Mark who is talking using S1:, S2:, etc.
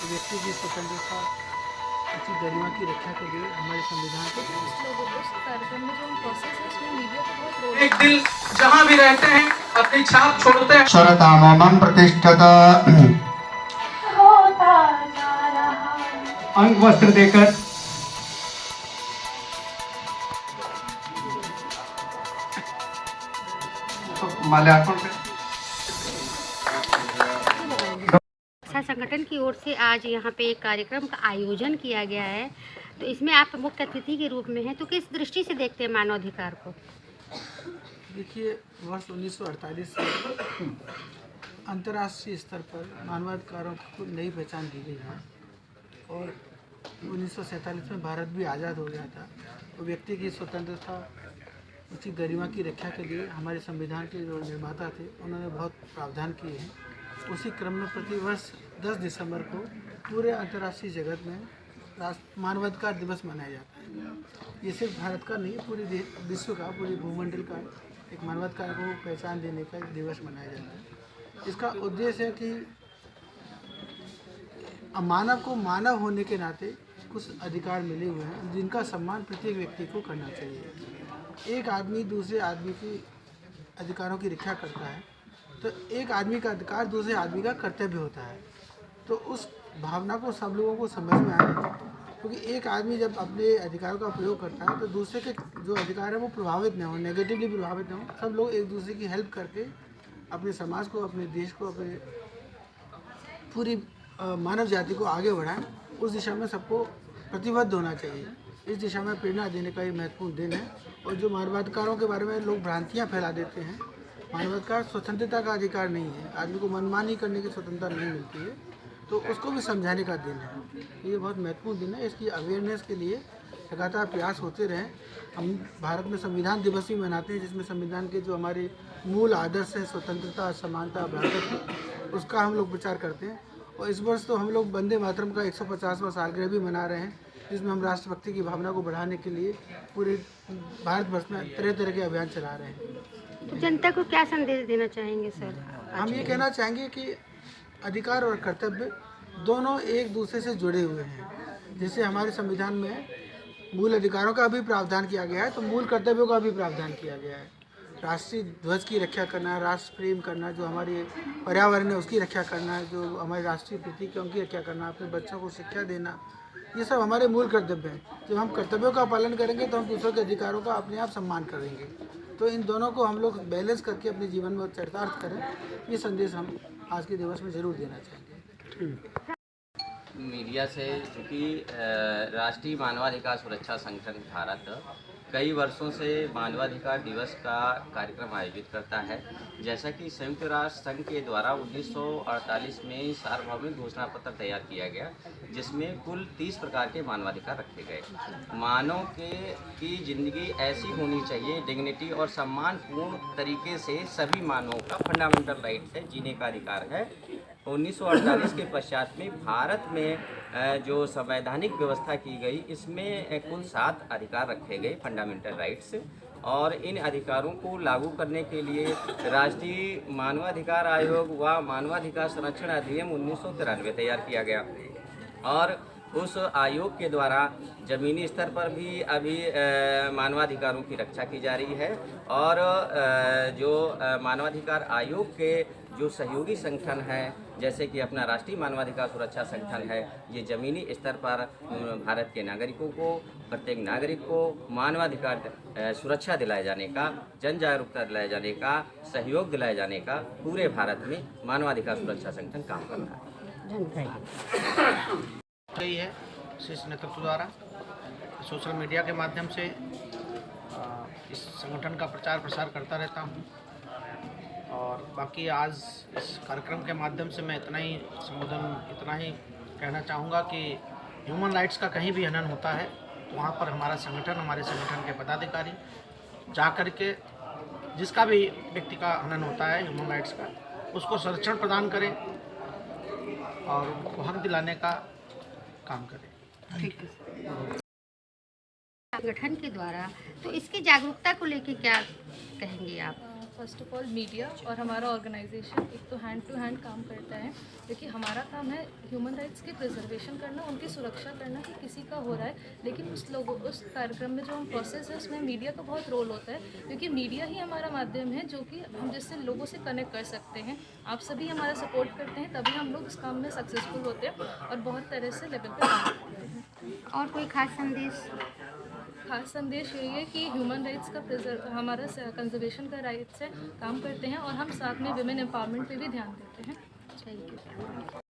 S1: व्यक्ति की स्वतंत्रता, उसकी गरिमा की रक्षा के लिए हमारे संविधान को
S2: उस कार्यक्रम में जो हम प्रोसेस है उसमें मीडिया का बहुत रोल
S3: एक दिल जहां भी रहते हैं अपनी छाप छोड़ते हैं।
S4: स्वरतामं प्रतिष्ठत
S3: अंग वस्त्र देकर माल्यार्पण करें।
S5: संगठन की ओर से आज यहाँ पे एक कार्यक्रम का आयोजन किया गया है, तो इसमें आप मुख्य अतिथि के रूप में हैं, तो किस दृष्टि से देखते हैं मानवाधिकार को?
S1: देखिए, वर्ष 1948 से अंतर्राष्ट्रीय स्तर पर मानवाधिकारों को नई पहचान दी गई है और 1947 में भारत भी आज़ाद हो गया था। तो व्यक्ति की स्वतंत्रता, उसकी गरिमा की रक्षा के लिए हमारे संविधान के जो निर्माता थे उन्होंने बहुत प्रावधान किए हैं। उसी क्रम में प्रतिवर्ष 10 दिसंबर को पूरे अंतर्राष्ट्रीय जगत में मानवाधिकार दिवस मनाया जाता है। ये सिर्फ भारत का नहीं, पूरे विश्व का, पूरे भूमंडल का एक मानवाधिकार को पहचान देने का एक दिवस मनाया जाता है। इसका उद्देश्य है कि मानव को मानव होने के नाते कुछ अधिकार मिले हुए हैं जिनका सम्मान प्रत्येक व्यक्ति को करना चाहिए। एक आदमी दूसरे आदमी की अधिकारों की रक्षा करता है तो एक आदमी का अधिकार दूसरे आदमी का कर्तव्य होता है। तो उस भावना को सब लोगों को समझ में आए, क्योंकि एक आदमी जब अपने अधिकारों का प्रयोग करता है तो दूसरे के जो अधिकार है वो प्रभावित न हो, नेगेटिवली प्रभावित न हो। सब लोग एक दूसरे की हेल्प करके अपने समाज को, अपने देश को, अपने पूरी मानव जाति को आगे बढ़ाएं। उस दिशा में सबको प्रतिबद्ध होना चाहिए। इस दिशा में प्रेरणा देने का ये महत्वपूर्ण दिन है। और जो मानवाधिकारों के बारे में लोग भ्रांतियाँ फैला देते हैं, मानवाधिकार स्वतंत्रता का अधिकार नहीं है, आदमी को मनमानी करने की स्वतंत्रता नहीं मिलती है, तो उसको भी समझाने का दिन है। ये बहुत महत्वपूर्ण दिन है। इसकी अवेयरनेस के लिए लगातार प्रयास होते रहें। हम भारत में संविधान दिवस भी मनाते हैं, जिसमें संविधान के जो हमारे मूल आदर्श हैं, स्वतंत्रता, समानता, भ्रातृत्व, उसका हम लोग प्रचार करते हैं। और इस वर्ष तो हम लोग वंदे मातरम का 150वां सालगिरह भी मना रहे हैं, जिसमें हम राष्ट्रभक्ति की भावना को बढ़ाने के लिए पूरे भारतवर्ष में तरह तरह के अभियान चला रहे हैं।
S5: तो जनता को क्या संदेश देना चाहेंगे सर?
S1: हम ये कहना चाहेंगे कि अधिकार और कर्तव्य दोनों एक दूसरे से जुड़े हुए हैं। जैसे हमारे संविधान में मूल अधिकारों का भी प्रावधान किया गया है, तो मूल कर्तव्यों का भी प्रावधान किया गया है। राष्ट्रीय ध्वज की रक्षा करना, राष्ट्र प्रेम करना, जो हमारे पर्यावरण है उसकी रक्षा करना, जो हमारे राष्ट्रीय प्रतीक है उनकी रक्षा करना, अपने बच्चों को शिक्षा देना, ये सब हमारे मूल कर्तव्य हैं। जब हम कर्तव्यों का पालन करेंगे तो हम दूसरों के अधिकारों का अपने आप सम्मान करेंगे। तो इन दोनों को हम लोग बैलेंस करके अपने जीवन में चरितार्थ करें, ये संदेश हम आज के दिवस में ज़रूर देना चाहेंगे।
S6: मीडिया से, चूँकि राष्ट्रीय मानवाधिकार सुरक्षा संगठन भारत कई वर्षों से मानवाधिकार दिवस का कार्यक्रम आयोजित करता है। जैसा कि संयुक्त राष्ट्र संघ के द्वारा 1948 में सार्वभौमिक घोषणा पत्र तैयार किया गया, जिसमें कुल 30 प्रकार के मानवाधिकार रखे गए। मानव की ज़िंदगी ऐसी होनी चाहिए, डिग्निटी और सम्मानपूर्ण तरीके से सभी मानवों का फंडामेंटल राइट है, जीने का अधिकार है। 1948 के पश्चात में भारत में जो संवैधानिक व्यवस्था की गई, इसमें कुल 7 अधिकार रखे गए, फंडामेंटल राइट्स। और इन अधिकारों को लागू करने के लिए राष्ट्रीय मानवाधिकार आयोग व मानवाधिकार संरक्षण अधिनियम 1993 तैयार किया गया। और उस आयोग के द्वारा ज़मीनी स्तर पर भी अभी मानवाधिकारों की रक्षा की जा रही है। और जो मानवाधिकार आयोग के जो सहयोगी संगठन हैं, जैसे कि अपना राष्ट्रीय मानवाधिकार सुरक्षा संगठन है, ये ज़मीनी स्तर पर भारत के नागरिकों को, प्रत्येक नागरिक को मानवाधिकार सुरक्षा दिलाए जाने का, जन जागरूकता दिलाए जाने का, सहयोग दिलाए जाने का पूरे भारत में मानवाधिकार सुरक्षा संगठन काम कर रहा है।
S7: गई है शीर्ष नेतृत्व द्वारा सोशल मीडिया के माध्यम से इस संगठन का प्रचार प्रसार करता रहता हूँ। और बाकी आज इस कार्यक्रम के माध्यम से मैं इतना ही कहना चाहूँगा कि ह्यूमन राइट्स का कहीं भी हनन होता है तो वहाँ पर हमारे संगठन के पदाधिकारी जा कर के जिसका भी व्यक्ति का हनन होता है ह्यूमन राइट्स का, उसको संरक्षण प्रदान करें और उनको हक दिलाने का काम करें।
S5: ठीक है। संगठन के द्वारा तो इसकी जागरूकता को लेकर क्या कहेंगे आप?
S2: फर्स्ट ऑफ ऑल मीडिया और हमारा ऑर्गेनाइजेशन एक तो हैंड टू हैंड काम करता है, क्योंकि हमारा काम है ह्यूमन राइट्स की प्रिजर्वेशन करना, उनकी सुरक्षा करना कि किसी का हो रहा है। लेकिन उस कार्यक्रम में जो हम प्रोसेस है उसमें मीडिया का बहुत रोल होता है, क्योंकि मीडिया ही हमारा माध्यम है जो कि हम जिससे लोगों से कनेक्ट कर सकते हैं। आप सभी हमारा सपोर्ट करते हैं तभी हम लोग इस काम में सक्सेसफुल होते हैं और बहुत तरह से लेवल पर काम करते हैं।
S5: और कोई खास संदेश?
S2: खास संदेश यही है कि ह्यूमन राइट्स का हमारा कंजर्वेशन का राइट्स है, काम करते हैं और हम साथ में विमेन एम्पावरमेंट पे भी ध्यान देते हैं।
S5: Thank you.